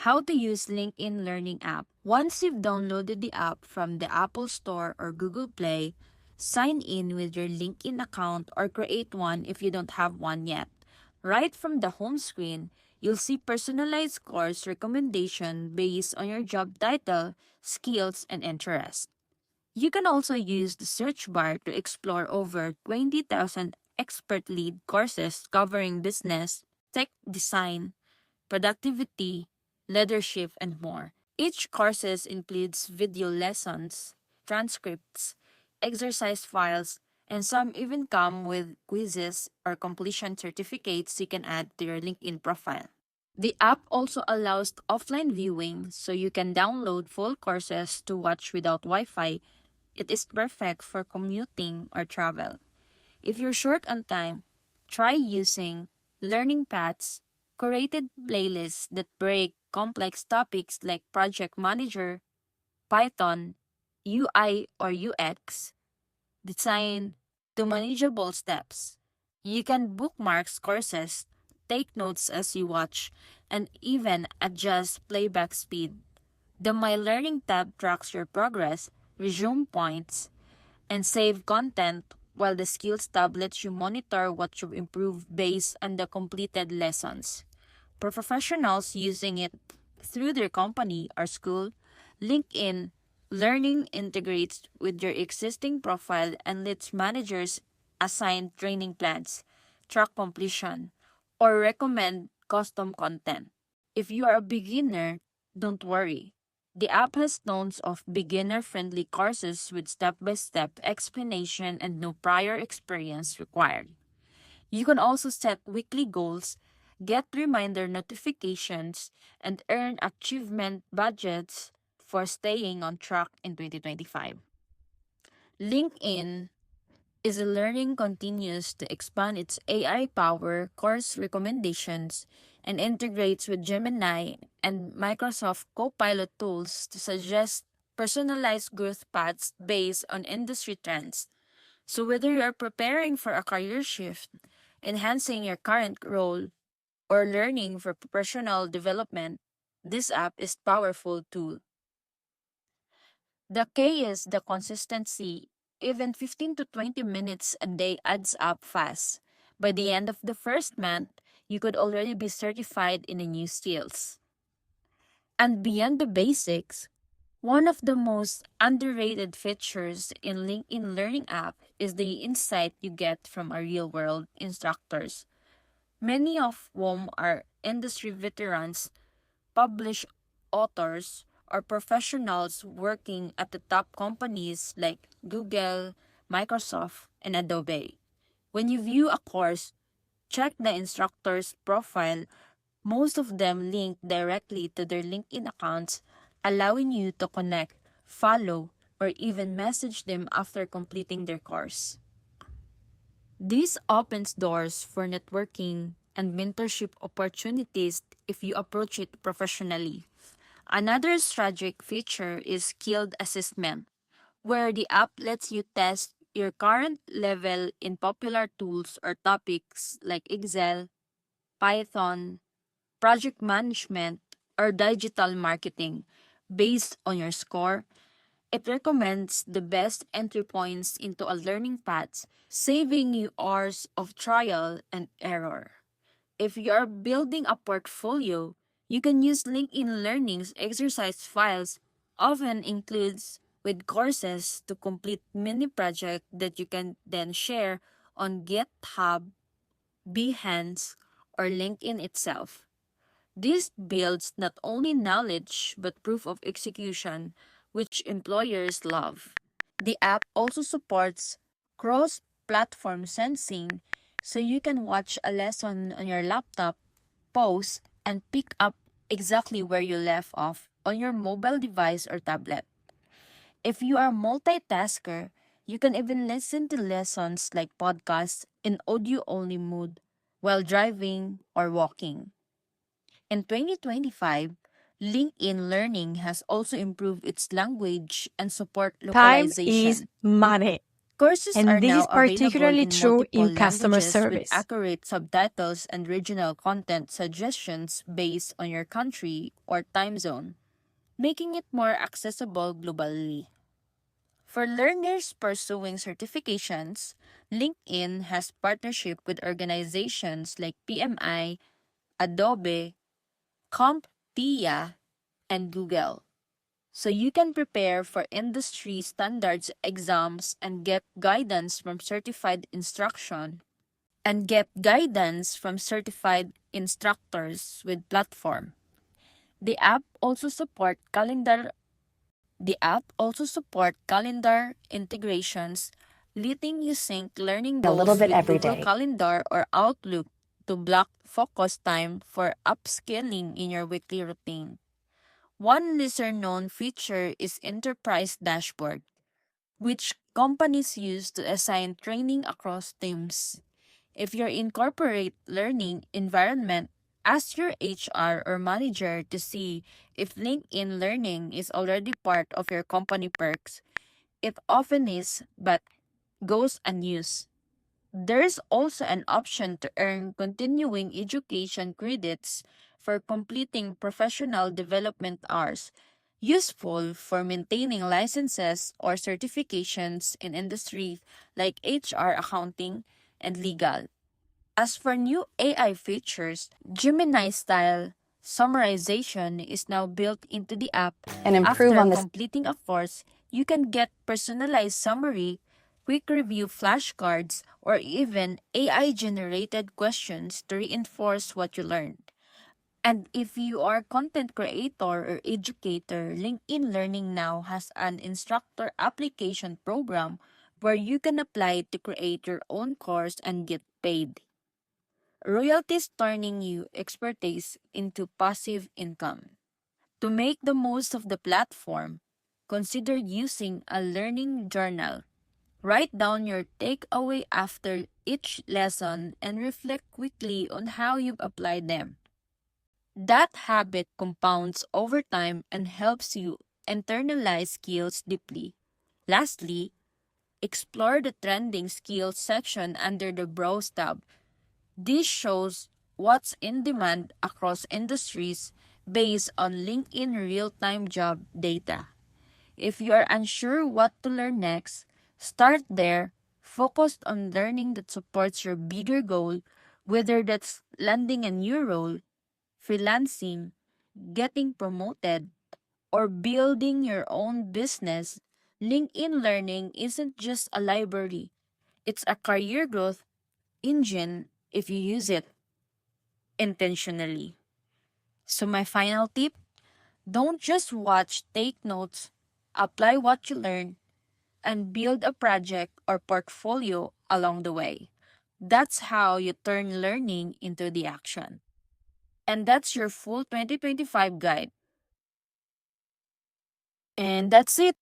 How to use LinkedIn Learning app. Once you've downloaded the app from the Apple Store or Google Play, sign in with your LinkedIn account or create one if you don't have one yet. Right from the home screen, you'll see personalized course recommendation based on your job title, skills, and interest. You can also use the search bar to explore over 20,000 expert lead courses covering business, tech design, productivity, leadership, and more. Each courses includes video lessons, transcripts, exercise files, and some even come with quizzes or completion certificates you can add to your LinkedIn profile. The app also allows offline viewing, so you can download full courses to watch without Wi Fi. It is perfect for commuting or travel. If you're short on time, try using learning paths, curated playlists that break complex topics like project manager, Python, UI or UX, design to manageable steps. You can bookmark courses, take notes as you watch, and even adjust playback speed. The My Learning tab tracks your progress, resume points, and save content, while the Skills tab lets you monitor what you've improved based on the completed lessons. For professionals using it through their company or school, LinkedIn Learning integrates with your existing profile and lets managers assign training plans, track completion, or recommend custom content. If you are a beginner, don't worry. The app has tons of beginner friendly courses with step by step explanation and no prior experience required. You can also set weekly goals, get reminder notifications, and earn achievement badges for staying on track in 2025. LinkedIn is a learning continues to expand its AI power course recommendations and integrates with Gemini and Microsoft Copilot tools to suggest personalized growth paths based on industry trends. So whether you're preparing for a career shift, enhancing your current role, or learning for professional development, this app is powerful tool. The key is the consistency. Even 15 to 20 minutes a day adds up fast. By the end of the first month, you could already be certified in the new skills. And beyond the basics, one of the most underrated features in LinkedIn Learning app is the insight you get from a real-world instructors. Many of whom are industry veterans, published authors, or professionals working at the top companies like Google, Microsoft, and Adobe. When you view a course, check the instructor's profile. Most of them link directly to their LinkedIn accounts, allowing you to connect, follow, or even message them after completing their course. This opens doors for networking and mentorship opportunities if you approach it professionally. Another strategic feature is skilled assessment, where the app lets you test your current level in popular tools or topics like Excel, Python, project management, or digital marketing. Based on your score, it recommends the best entry points into a learning path, saving you hours of trial and error. If you are building a portfolio, you can use LinkedIn Learning's exercise files, often includes with courses to complete mini project that you can then share on GitHub, Behance, or LinkedIn itself. This builds not only knowledge but proof of execution, which employers love. The app also supports cross platform sensing, so you can watch a lesson on your laptop, pause, and pick up exactly where you left off on your mobile device or tablet. If you are a multitasker, you can even listen to lessons like podcasts in audio only mode while driving or walking. In 2025, LinkedIn Learning has also improved its language and support Time is localization. money. Courses And are this now is available particularly in true multiple in customer languages with service. accurate subtitles and regional content suggestions based on your country or time zone, making it more accessible globally. For learners pursuing certifications, LinkedIn has partnership with organizations like PMI, Adobe, CompTIA, and Google. So you can prepare for industry standards exams and get guidance from certified instructors with platform. The app also support calendar integrations, letting you sync learning A little goals bit with every Google day. Calendar or Outlook to block focus time for upskilling in your weekly routine. One lesser known feature is Enterprise Dashboard, which companies use to assign training across teams. If you're in corporate learning environment, ask your HR or manager to see if LinkedIn Learning is already part of your company perks. It often is, but goes unused. There's also an option to earn continuing education credits for completing professional development hours, useful for maintaining licenses or certifications in industries like HR, accounting, and legal. As for new AI features, Gemini style summarization is now built into the app. And improve After on this. completing a course, you can get personalized summary, quick review flashcards, or even AI generated questions to reinforce what you learned. And if you are content creator or educator, LinkedIn Learning now has an instructor application program where you can apply to create your own course and get paid. Royalties turning you expertise into passive income. To make the most of the platform, consider using a learning journal. Write down your takeaway after each lesson and reflect quickly on how you've applied them. That habit compounds over time and helps you internalize skills deeply. Lastly, explore the trending skills section under the Browse tab. This shows what's in demand across industries based on LinkedIn real-time job data. If you are unsure what to learn next, start there, focused on learning that supports your bigger goal, whether that's landing a new role, freelancing, getting promoted, or building your own business. LinkedIn Learning isn't just a library, it's a career growth engine if you use it intentionally. So, my final tip, don't just watch, take notes, apply what you learn, and build a project or portfolio along the way. That's how you turn learning into the action. And that's your full 2025 guide. And that's it.